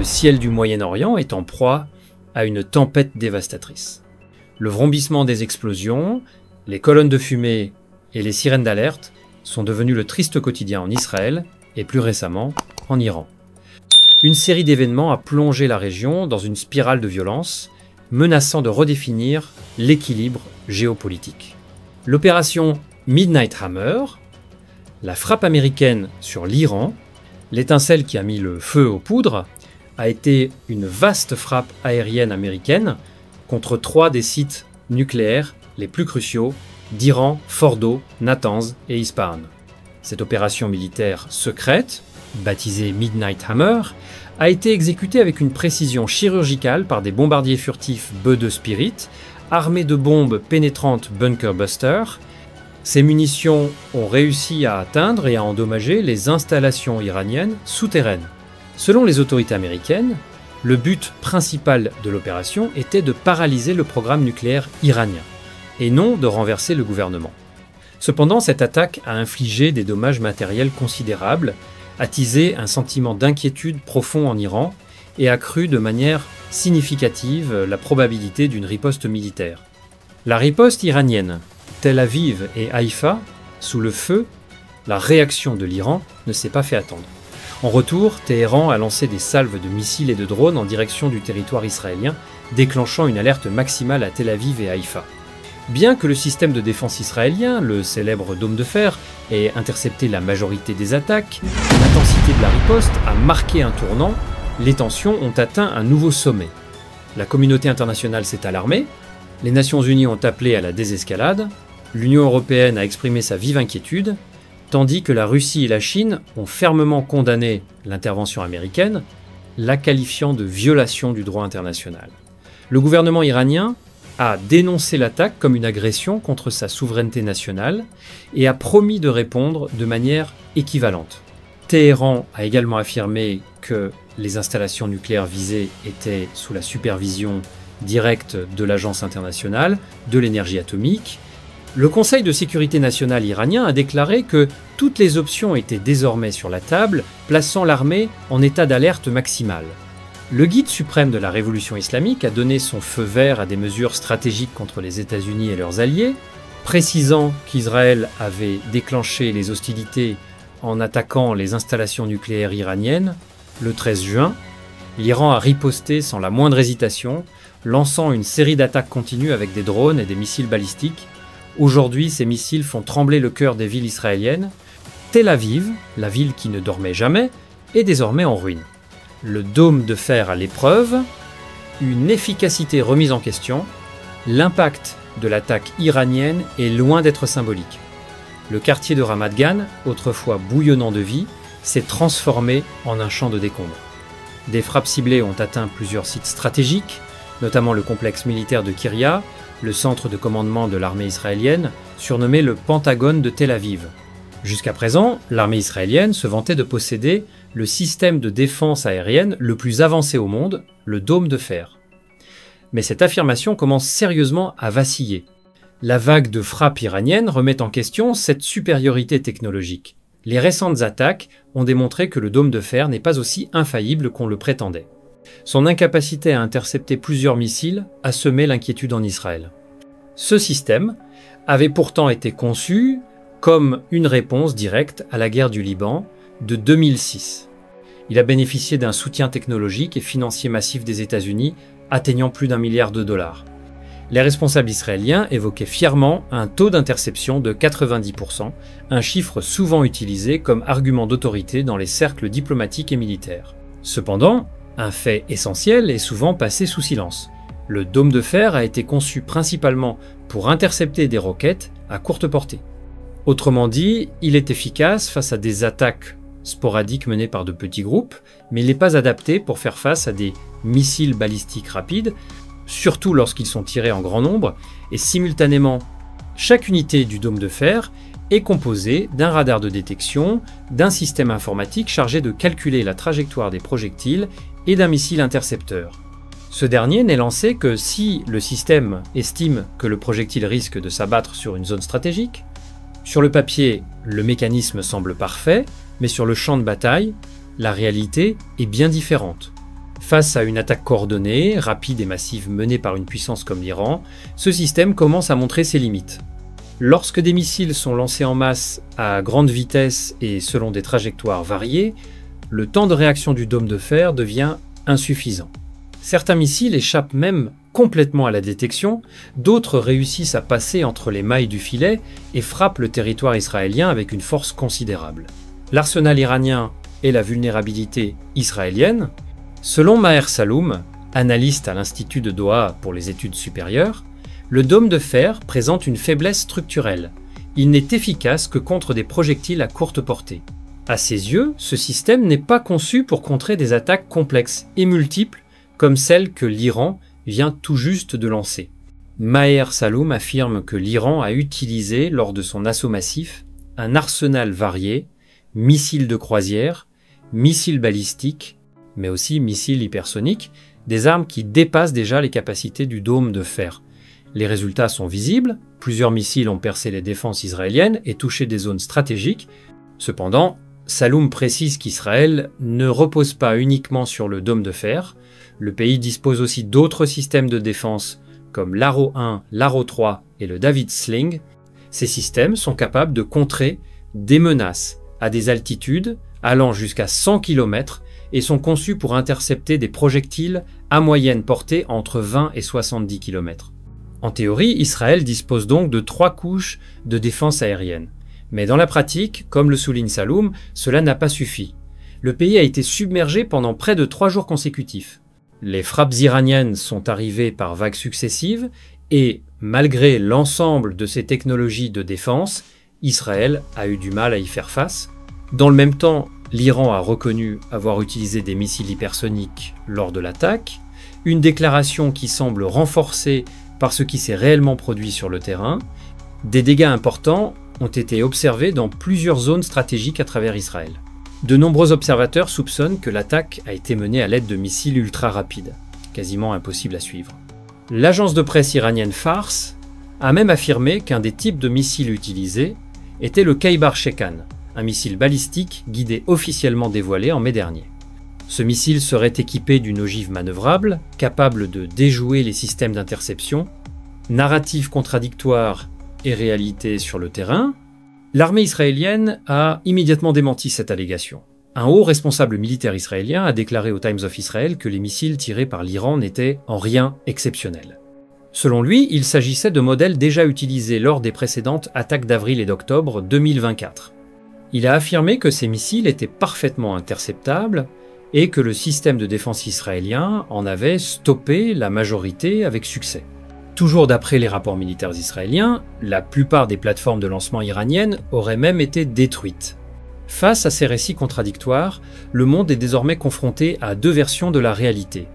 le ciel du Moyen-Orient est en proie à une tempête dévastatrice. Le vrombissement des explosions, les colonnes de fumée et les sirènes d'alerte sont devenus le triste quotidien en Israël et plus récemment en Iran. Une série d'événements a plongé la région dans une spirale de violence, menaçant de redéfinir l'équilibre géopolitique. L'opération Midnight Hammer, la frappe américaine sur l'Iran, l'étincelle qui a mis le feu aux poudres, a été une vaste frappe aérienne américaine contre 3 des sites nucléaires les plus cruciaux d'Iran, Fordo, Natanz et Ispahan. Cette opération militaire secrète, baptisée Midnight Hammer, a été exécutée avec une précision chirurgicale par des bombardiers furtifs B-2 Spirit, armés de bombes pénétrantes Bunker Buster. Ces munitions ont réussi à atteindre et à endommager les installations iraniennes souterraines. Selon les autorités américaines, le but principal de l'opération était de paralyser le programme nucléaire iranien, et non de renverser le gouvernement. Cependant, cette attaque a infligé des dommages matériels considérables, attisé un sentiment d'inquiétude profond en Iran et accru de manière significative la probabilité d'une riposte militaire. La riposte iranienne, Tel Aviv et Haïfa, sous le feu, la réaction de l'Iran ne s'est pas fait attendre. En retour, Téhéran a lancé des salves de missiles et de drones en direction du territoire israélien, déclenchant une alerte maximale à Tel Aviv et Haïfa. Bien que le système de défense israélien, le célèbre dôme de fer, ait intercepté la majorité des attaques, l'intensité de la riposte a marqué un tournant, les tensions ont atteint un nouveau sommet. La communauté internationale s'est alarmée, les Nations Unies ont appelé à la désescalade, l'Union européenne a exprimé sa vive inquiétude, tandis que la Russie et la Chine ont fermement condamné l'intervention américaine, la qualifiant de violation du droit international. Le gouvernement iranien a dénoncé l'attaque comme une agression contre sa souveraineté nationale et a promis de répondre de manière équivalente. Téhéran a également affirmé que les installations nucléaires visées étaient sous la supervision directe de l'Agence internationale de l'énergie atomique. Le Conseil de sécurité nationale iranien a déclaré que toutes les options étaient désormais sur la table, plaçant l'armée en état d'alerte maximale. Le guide suprême de la révolution islamique a donné son feu vert à des mesures stratégiques contre les États-Unis et leurs alliés, précisant qu'Israël avait déclenché les hostilités en attaquant les installations nucléaires iraniennes le 13 juin. L'Iran a riposté sans la moindre hésitation, lançant une série d'attaques continues avec des drones et des missiles balistiques. Aujourd'hui, ces missiles font trembler le cœur des villes israéliennes. Tel Aviv, la ville qui ne dormait jamais, est désormais en ruine. Le dôme de fer à l'épreuve, une efficacité remise en question, l'impact de l'attaque iranienne est loin d'être symbolique. Le quartier de Ramat Gan, autrefois bouillonnant de vie, s'est transformé en un champ de décombres. Des frappes ciblées ont atteint plusieurs sites stratégiques, notamment le complexe militaire de Kiryat, le centre de commandement de l'armée israélienne, surnommé le Pentagone de Tel Aviv. Jusqu'à présent, l'armée israélienne se vantait de posséder le système de défense aérienne le plus avancé au monde, le dôme de fer. Mais cette affirmation commence sérieusement à vaciller. La vague de frappes iraniennes remet en question cette supériorité technologique. Les récentes attaques ont démontré que le dôme de fer n'est pas aussi infaillible qu'on le prétendait. Son incapacité à intercepter plusieurs missiles a semé l'inquiétude en Israël. Ce système avait pourtant été conçu comme une réponse directe à la guerre du Liban de 2006. Il a bénéficié d'un soutien technologique et financier massif des États-Unis atteignant plus d'1 milliard de dollars. Les responsables israéliens évoquaient fièrement un taux d'interception de 90%, un chiffre souvent utilisé comme argument d'autorité dans les cercles diplomatiques et militaires. Cependant, un fait essentiel est souvent passé sous silence. Le dôme de fer a été conçu principalement pour intercepter des roquettes à courte portée. Autrement dit, il est efficace face à des attaques sporadiques menées par de petits groupes, mais il n'est pas adapté pour faire face à des missiles balistiques rapides, surtout lorsqu'ils sont tirés en grand nombre, et simultanément, chaque unité du dôme de fer est composée d'un radar de détection, d'un système informatique chargé de calculer la trajectoire des projectiles et d'un missile intercepteur. Ce dernier n'est lancé que si le système estime que le projectile risque de s'abattre sur une zone stratégique. Sur le papier, le mécanisme semble parfait, mais sur le champ de bataille, la réalité est bien différente. Face à une attaque coordonnée, rapide et massive menée par une puissance comme l'Iran, ce système commence à montrer ses limites. Lorsque des missiles sont lancés en masse à grande vitesse et selon des trajectoires variées, le temps de réaction du dôme de fer devient insuffisant. Certains missiles échappent même complètement à la détection, d'autres réussissent à passer entre les mailles du filet et frappent le territoire israélien avec une force considérable. L'arsenal iranien et la vulnérabilité israélienne. Selon Maher Saloum, analyste à l'Institut de Doha pour les études supérieures, le dôme de fer présente une faiblesse structurelle. Il n'est efficace que contre des projectiles à courte portée. À ses yeux, ce système n'est pas conçu pour contrer des attaques complexes et multiples comme celles que l'Iran vient tout juste de lancer. Maher Saloum affirme que l'Iran a utilisé, lors de son assaut massif, un arsenal varié, missiles de croisière, missiles balistiques, mais aussi missiles hypersoniques, des armes qui dépassent déjà les capacités du dôme de fer. Les résultats sont visibles, plusieurs missiles ont percé les défenses israéliennes et touché des zones stratégiques. Cependant, Saloum précise qu'Israël ne repose pas uniquement sur le dôme de fer. Le pays dispose aussi d'autres systèmes de défense comme l'Arrow 1, l'Arrow 3 et le David Sling. Ces systèmes sont capables de contrer des menaces à des altitudes allant jusqu'à 100 km et sont conçus pour intercepter des projectiles à moyenne portée entre 20 et 70 km. En théorie, Israël dispose donc de 3 couches de défense aérienne. Mais dans la pratique, comme le souligne Saloum, cela n'a pas suffi. Le pays a été submergé pendant près de 3 jours consécutifs. Les frappes iraniennes sont arrivées par vagues successives et, malgré l'ensemble de ces technologies de défense, Israël a eu du mal à y faire face. Dans le même temps, l'Iran a reconnu avoir utilisé des missiles hypersoniques lors de l'attaque, une déclaration qui semble renforcée par ce qui s'est réellement produit sur le terrain. Des dégâts importants ont été observés dans plusieurs zones stratégiques à travers Israël. De nombreux observateurs soupçonnent que l'attaque a été menée à l'aide de missiles ultra rapides, quasiment impossibles à suivre. L'agence de presse iranienne Fars a même affirmé qu'un des types de missiles utilisés était le Khaybar Shekan, un missile balistique guidé officiellement dévoilé en mai dernier. Ce missile serait équipé d'une ogive manœuvrable, capable de déjouer les systèmes d'interception. Narrative contradictoire et réalité sur le terrain, l'armée israélienne a immédiatement démenti cette allégation. Un haut responsable militaire israélien a déclaré au Times of Israel que les missiles tirés par l'Iran n'étaient en rien exceptionnels. Selon lui, il s'agissait de modèles déjà utilisés lors des précédentes attaques d'avril et d'octobre 2024. Il a affirmé que ces missiles étaient parfaitement interceptables et que le système de défense israélien en avait stoppé la majorité avec succès. Toujours d'après les rapports militaires israéliens, la plupart des plateformes de lancement iraniennes auraient même été détruites. Face à ces récits contradictoires, le monde est désormais confronté à 2 versions de la réalité.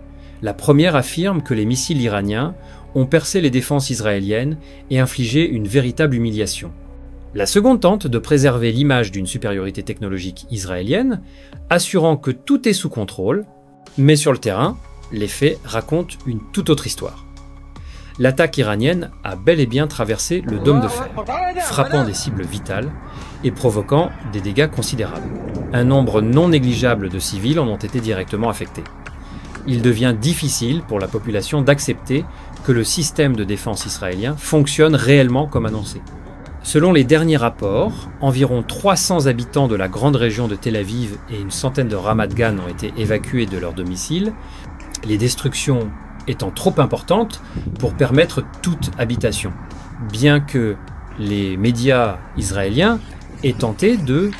La première affirme que les missiles iraniens ont percé les défenses israéliennes et infligé une véritable humiliation. La seconde tente de préserver l'image d'une supériorité technologique israélienne, assurant que tout est sous contrôle, mais sur le terrain, les faits racontent une toute autre histoire. L'attaque iranienne a bel et bien traversé le dôme de fer, frappant des cibles vitales et provoquant des dégâts considérables. Un nombre non négligeable de civils en ont été directement affectés. Il devient difficile pour la population d'accepter que le système de défense israélien fonctionne réellement comme annoncé. Selon les derniers rapports, environ 300 habitants de la grande région de Tel Aviv et une centaine de Ramat Gan ont été évacués de leur domicile, les destructions étant trop importantes pour permettre toute habitation. Bien que les médias israéliens aient tenté de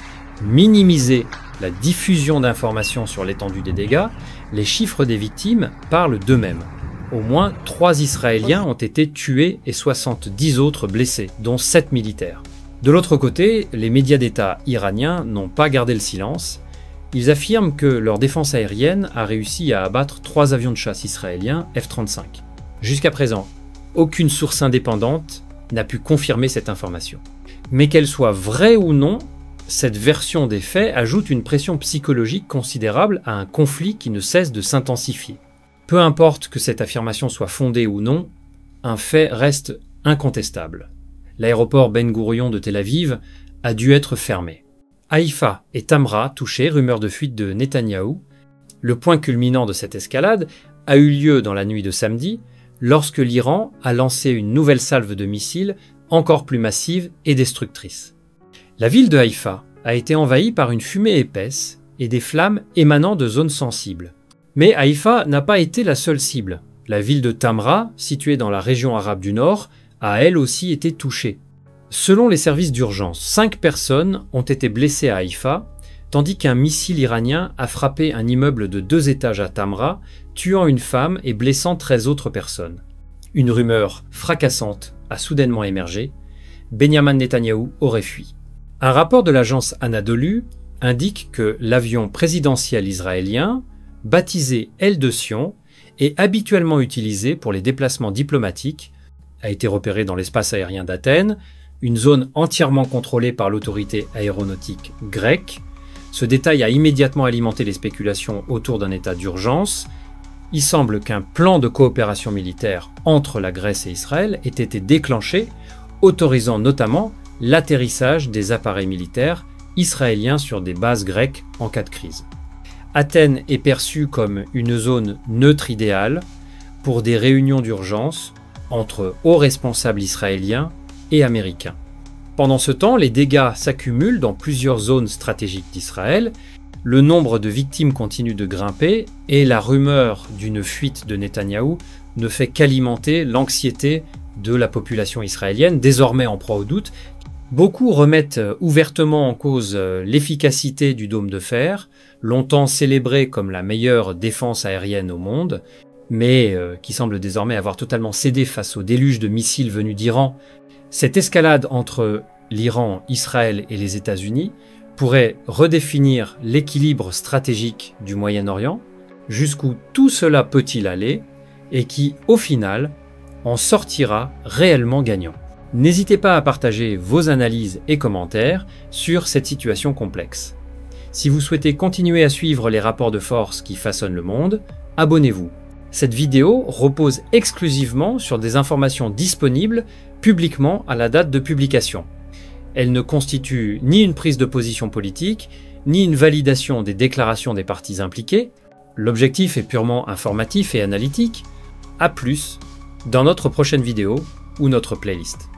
minimiser la diffusion d'informations sur l'étendue des dégâts, les chiffres des victimes parlent d'eux-mêmes. Au moins 3 Israéliens ont été tués et 70 autres blessés, dont 7 militaires. De l'autre côté, les médias d'État iraniens n'ont pas gardé le silence. Ils affirment que leur défense aérienne a réussi à abattre 3 avions de chasse israéliens F-35. Jusqu'à présent, aucune source indépendante n'a pu confirmer cette information. Mais qu'elle soit vraie ou non, cette version des faits ajoute une pression psychologique considérable à un conflit qui ne cesse de s'intensifier. Peu importe que cette affirmation soit fondée ou non, un fait reste incontestable. L'aéroport Ben Gourion de Tel Aviv a dû être fermé. Haïfa et Tamra touchés, rumeur de fuite de Netanyahou, Le point culminant de cette escalade a eu lieu dans la nuit de samedi, lorsque l'Iran a lancé une nouvelle salve de missiles encore plus massive et destructrice. La ville de Haïfa a été envahie par une fumée épaisse et des flammes émanant de zones sensibles. Mais Haïfa n'a pas été la seule cible. La ville de Tamra, située dans la région arabe du Nord, a elle aussi été touchée. Selon les services d'urgence, 5 personnes ont été blessées à Haïfa, tandis qu'un missile iranien a frappé un immeuble de 2 étages à Tamra, tuant une femme et blessant 13 autres personnes. Une rumeur fracassante a soudainement émergé, Benyamin Netanyahou aurait fui. Un rapport de l'agence Anadolu indique que l'avion présidentiel israélien, baptisé Aile de Sion et habituellement utilisé pour les déplacements diplomatiques, a été repéré dans l'espace aérien d'Athènes, une zone entièrement contrôlée par l'autorité aéronautique grecque. Ce détail a immédiatement alimenté les spéculations autour d'un état d'urgence. Il semble qu'un plan de coopération militaire entre la Grèce et Israël ait été déclenché, autorisant notamment l'atterrissage des appareils militaires israéliens sur des bases grecques en cas de crise. Athènes est perçue comme une zone neutre idéale pour des réunions d'urgence entre hauts responsables israéliens et américains. Pendant ce temps, les dégâts s'accumulent dans plusieurs zones stratégiques d'Israël, le nombre de victimes continue de grimper et la rumeur d'une fuite de Netanyahou ne fait qu'alimenter l'anxiété de la population israélienne, désormais en proie au doute. Beaucoup remettent ouvertement en cause l'efficacité du dôme de fer, longtemps célébré comme la meilleure défense aérienne au monde, mais qui semble désormais avoir totalement cédé face au déluge de missiles venus d'Iran. Cette escalade entre l'Iran, Israël et les États-Unis pourrait redéfinir l'équilibre stratégique du Moyen-Orient, jusqu'où tout cela peut-il aller, et qui, au final, en sortira réellement gagnant. N'hésitez pas à partager vos analyses et commentaires sur cette situation complexe. Si vous souhaitez continuer à suivre les rapports de force qui façonnent le monde, abonnez-vous. Cette vidéo repose exclusivement sur des informations disponibles publiquement à la date de publication. Elle ne constitue ni une prise de position politique, ni une validation des déclarations des parties impliquées. L'objectif est purement informatif et analytique. À plus dans notre prochaine vidéo ou notre playlist.